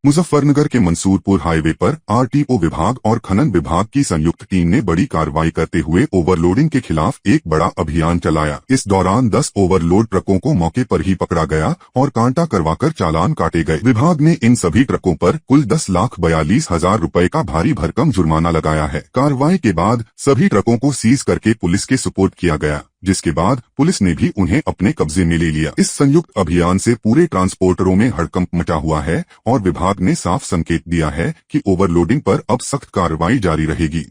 मुजफ्फरनगर के मंसूरपुर हाईवे पर आरटीओ विभाग और खनन विभाग की संयुक्त टीम ने बड़ी कार्रवाई करते हुए ओवरलोडिंग के खिलाफ एक बड़ा अभियान चलाया। इस दौरान 10 ओवरलोड ट्रकों को मौके पर ही पकड़ा गया और कांटा करवाकर चालान काटे गए। विभाग ने इन सभी ट्रकों पर कुल 10,42,000 रुपए का भारी भरकम जुर्माना लगाया है। कार्रवाई के बाद सभी ट्रकों को सीज करके पुलिस के सुपुर्द किया गया, जिसके बाद पुलिस ने भी उन्हें अपने कब्जे में ले लिया। इस संयुक्त अभियान से पूरे ट्रांसपोर्टरों में हड़कंप मचा हुआ है और विभाग ने साफ संकेत दिया है कि ओवरलोडिंग पर अब सख्त कार्रवाई जारी रहेगी।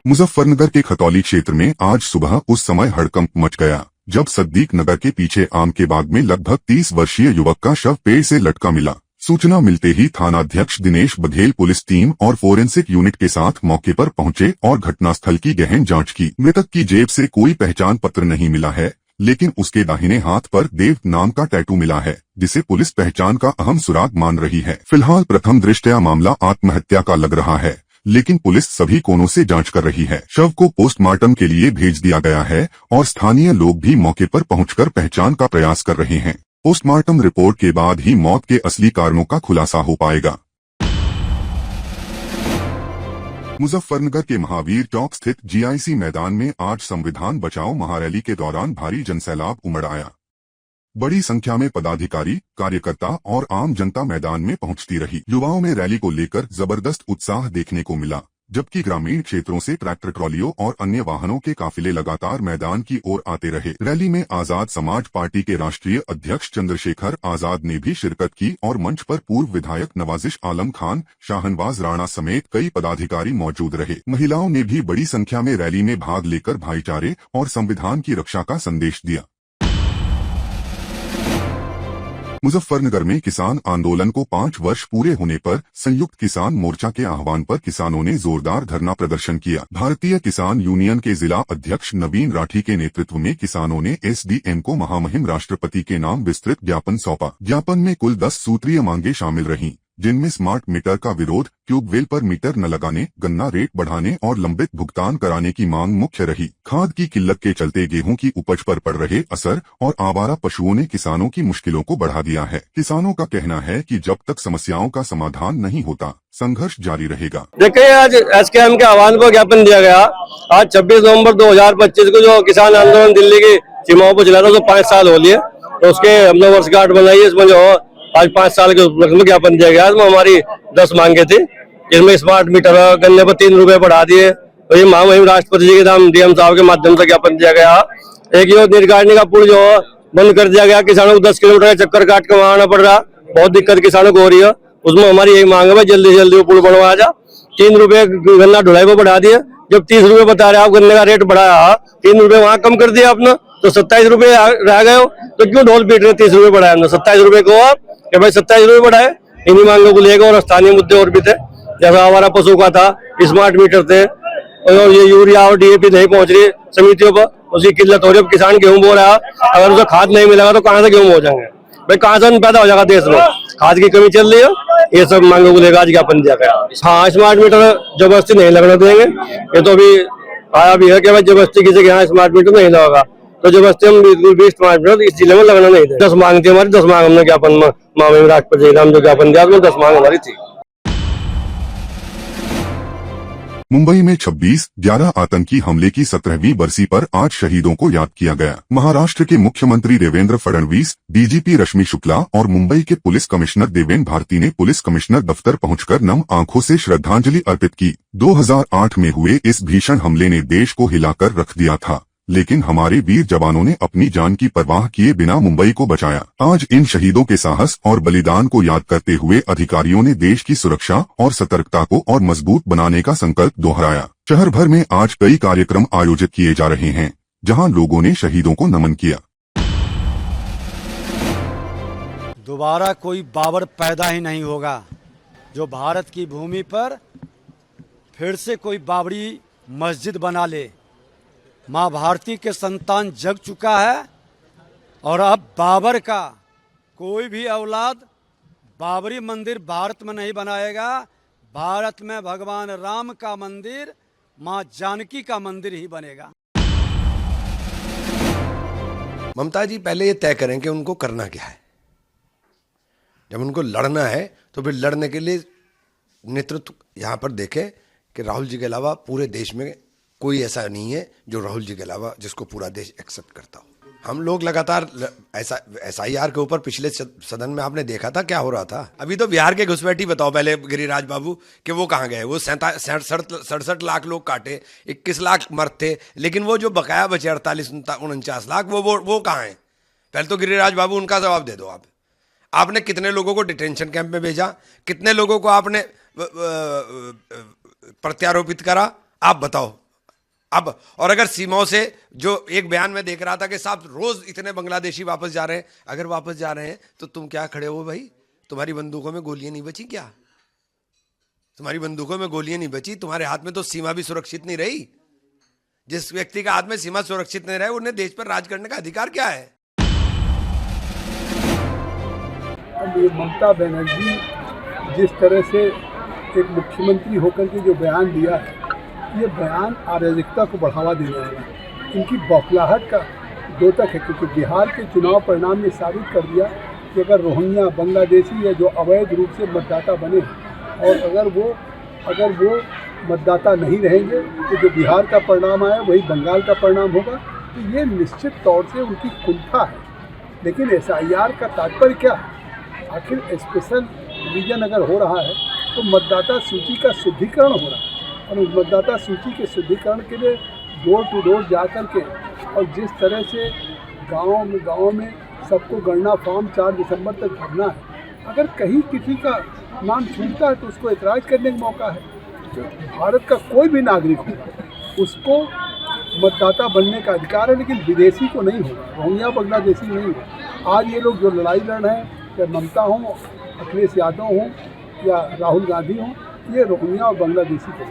मुजफ्फरनगर के खतौली क्षेत्र में आज सुबह उस समय हड़कंप मच गया जब सद्दीक नगर के पीछे आम के बाग में लगभग 30 वर्षीय युवक का शव पेड़ से लटका मिला। सूचना मिलते ही थानाध्यक्ष दिनेश बघेल पुलिस टीम और फोरेंसिक यूनिट के साथ मौके पर पहुंचे और घटनास्थल की गहन जांच की। मृतक की जेब से कोई पहचान पत्र नहीं मिला है, लेकिन उसके दाहिने हाथ पर देव नाम का टैटू मिला है, जिसे पुलिस पहचान का अहम सुराग मान रही है। फिलहाल प्रथम दृष्टया मामला आत्महत्या का लग रहा है, लेकिन पुलिस सभी कोणों से जांच कर रही है। शव को पोस्टमार्टम के लिए भेज दिया गया है और स्थानीय लोग भी मौके पर पहुंचकर पहचान का प्रयास कर रहे हैं। पोस्टमार्टम रिपोर्ट के बाद ही मौत के असली कारणों का खुलासा हो पाएगा। मुजफ्फरनगर के महावीर चौक स्थित जीआईसी मैदान में आज संविधान बचाओ महारैली के दौरान भारी जनसैलाब उमड़ आया। बड़ी संख्या में पदाधिकारी, कार्यकर्ता और आम जनता मैदान में पहुंचती रही। युवाओं में रैली को लेकर जबरदस्त उत्साह देखने को मिला, जबकि ग्रामीण क्षेत्रों से ट्रैक्टर ट्रॉलियों और अन्य वाहनों के काफिले लगातार मैदान की ओर आते रहे। रैली में आजाद समाज पार्टी के राष्ट्रीय अध्यक्ष चंद्रशेखर आजाद ने भी शिरकत की और मंच पर पूर्व विधायक नवाजिश आलम खान, शाहनवाज राणा समेत कई पदाधिकारी मौजूद रहे। महिलाओं ने भी बड़ी संख्या में रैली में भाग लेकर भाईचारे और संविधान की रक्षा का संदेश दिया। मुजफ्फरनगर में किसान आंदोलन को 5 वर्ष पूरे होने पर संयुक्त किसान मोर्चा के आह्वान पर किसानों ने जोरदार धरना प्रदर्शन किया। भारतीय किसान यूनियन के जिला अध्यक्ष नवीन राठी के नेतृत्व में किसानों ने एसडीएम को महामहिम राष्ट्रपति के नाम विस्तृत ज्ञापन सौंपा। ज्ञापन में कुल 10 सूत्रीय मांगे शामिल रहीं, जिनमें स्मार्ट मीटर का विरोध, ट्यूबवेल पर मीटर न लगाने, गन्ना रेट बढ़ाने और लंबित भुगतान कराने की मांग मुख्य रही। खाद की किल्लत के चलते गेहूं की उपज पर पड़ रहे असर और आवारा पशुओं ने किसानों की मुश्किलों को बढ़ा दिया है। किसानों का कहना है कि जब तक समस्याओं का समाधान नहीं होता, संघर्ष जारी रहेगा। देखिए, आज एसकेएम के आह्वान पर ज्ञापन दिया गया। आज 26 नवम्बर 2025 को जो किसान आंदोलन दिल्ली की सीमाओं पर चला था, तो 5 साल हो लिए, तो उसके हमने वर्षगांठ बनाई। इसमें जो आज 5 साल के उपलक्ष्य में ज्ञापन दिया गया। इसमें हमारी 10 मांगे थी, जिसमें स्मार्ट मीटर गन्ने पर 3 रुपए बढ़ा दिए, तो ये महामहिम राष्ट्रपति जी के नाम डीएम साहब के माध्यम से ज्ञापन दिया गया। एक ये निर्गारणी का पुल जो बंद कर दिया गया, किसानों को 10 किलोमीटर का चक्कर काट के वहां आना पड़ रहा, बहुत दिक्कत किसानों को हो रही है। उसमें हमारी यही मांग है, जल्दी से जल्दी वो पुल बनवाया जा। 3 रुपए गन्ना ढुलाई पर बढ़ा दिए, जब 30 रुपए बता रहे आप गन्ने का रेट बढ़ाया, 3 रुपए वहां कम कर दिया आपने, तो 27 रुपए रह गए हो, तो क्यों ढोल पीट रहे? 30 रुपए बढ़ाया हमने, 27 रुपए को आप कि भाई 27 रुपए बढ़ाए। इन्हीं मांगों को लेकर और स्थानीय मुद्दे और भी थे, जैसा हमारा पशु का था, स्मार्ट मीटर थे, और ये यूरिया और डीएपी नहीं पहुंच रही समितियों पर, उसकी किल्लत हो रही है। किसान गेहूं बो रहा है, अगर उसे खाद नहीं मिलेगा तो कहाँ से गेहूं हो जाएंगे भाई? कहाँ से पैदा हो जाएगा देश में? खाद की कमी चल रही है। ये सब मांगों को लेकर आज ज्ञापन दिया गया। हाँ, स्मार्ट मीटर जबरदस्ती नहीं लगना देंगे। ये तो अभी आया भी है कि भाई जबरदस्ती किसी के यहाँ स्मार्ट मीटर नहीं लगेगा, तो जबरदस्ती हम बिल्कुल भी स्मार्ट मीटर इस जिले में लगना नहीं थे। 10 मांग थी हमारी, 10 मांग हमने ज्ञापन में महामहिम राष्ट्रपति जी नाम जो ज्ञापन दिया, 10 मांग हमारी थी। मुंबई में 26/11 आतंकी हमले की 17वीं बरसी पर आज शहीदों को याद किया गया। महाराष्ट्र के मुख्यमंत्री देवेंद्र फडणवीस, डीजीपी रश्मि शुक्ला और मुंबई के पुलिस कमिश्नर देवेन भारती ने पुलिस कमिश्नर दफ्तर पहुंचकर नम आंखों से श्रद्धांजलि अर्पित की। 2008 में हुए इस भीषण हमले ने देश को हिलाकर रख दिया था, लेकिन हमारे वीर जवानों ने अपनी जान की परवाह किए बिना मुंबई को बचाया। आज इन शहीदों के साहस और बलिदान को याद करते हुए अधिकारियों ने देश की सुरक्षा और सतर्कता को और मजबूत बनाने का संकल्प दोहराया। शहर भर में आज कई कार्यक्रम आयोजित किए जा रहे हैं, जहां लोगों ने शहीदों को नमन किया। दोबारा कोई बाबर पैदा ही नहीं होगा जो भारत की भूमि पर फिर से कोई बाबरी मस्जिद बना ले। माँ भारती के संतान जग चुका है, और अब बाबर का कोई भी औलाद बाबरी मंदिर भारत में नहीं बनाएगा। भारत में भगवान राम का मंदिर, माँ जानकी का मंदिर ही बनेगा। ममता जी पहले ये तय करें कि उनको करना क्या है। जब उनको लड़ना है तो फिर लड़ने के लिए नेतृत्व यहाँ पर देखें कि राहुल जी के अलावा पूरे देश में कोई ऐसा नहीं है जो राहुल जी के अलावा जिसको पूरा देश एक्सेप्ट करता हो। हम लोग लगातार SIR के ऊपर पिछले सदन में आपने देखा था क्या हो रहा था। अभी तो बिहार के घुसपैठी बताओ पहले गिरिराज बाबू कि वो कहाँ गए। वो 67 लाख लोग काटे, 21 लाख मर्द थे, लेकिन वो जो बकाया बचे 48-49 लाख वो कहाँ हैं? पहले तो गिरिराज बाबू उनका जवाब दे दो। आपने कितने लोगों को डिटेंशन कैंप में भेजा, कितने लोगों को आपने प्रत्यारोपित करा, आप बताओ अब। और अगर सीमाओं से जो एक बयान में देख रहा था कि साहब रोज इतने बांग्लादेशी वापस जा रहे हैं, अगर वापस जा रहे हैं तो तुम क्या खड़े हो भाई? तुम्हारी बंदूकों में गोलियां नहीं बची क्या? तुम्हारी बंदूकों में गोलियां नहीं बची, तुम्हारे हाथ में तो सीमा भी सुरक्षित नहीं रही। जिस व्यक्ति का हाथ में सीमा सुरक्षित नहीं रहे उन्हें देश पर राज करने का अधिकार क्या है? अब ये ममता बनर्जी जिस तरह से एक मुख्यमंत्री होकर के जो बयान दिया है, ये बयान अराजकता को बढ़ावा देने वाला है। इनकी बौखलाहट का द्योतक है, क्योंकि बिहार के चुनाव परिणाम ने साबित कर दिया कि अगर रोहिंग्या, बांग्लादेशी या जो अवैध रूप से मतदाता बने और अगर वो मतदाता नहीं रहेंगे तो जो बिहार का परिणाम आया वही बंगाल का परिणाम होगा। तो ये निश्चित तौर से उनकी कुंठा है। लेकिन SIR का तात्पर्य क्या है? आखिर स्पेशल डिवीजन अगर हो रहा है तो मतदाता सूची का शुद्धिकरण हो रहा है, और उस मतदाता सूची के शुद्धिकरण के लिए डोर टू डोर जा कर के और जिस तरह से गाँव में सबको गणना फॉर्म 4 दिसंबर तक भरना है, अगर कहीं किसी का नाम छूटता है तो उसको एतराज़ करने का मौका है। तो भारत का कोई भी नागरिक हो उसको मतदाता बनने का अधिकार है, लेकिन विदेशी को नहीं होगा, रोहिंग्या बांग्लादेशी नहीं होगा। आज ये लोग जो लड़ाई लड़ रहे हैं, चाहे ममता हो, अखिलेश यादव हो या राहुल गांधी हो, ये रोहिंग्या और बांग्लादेशी को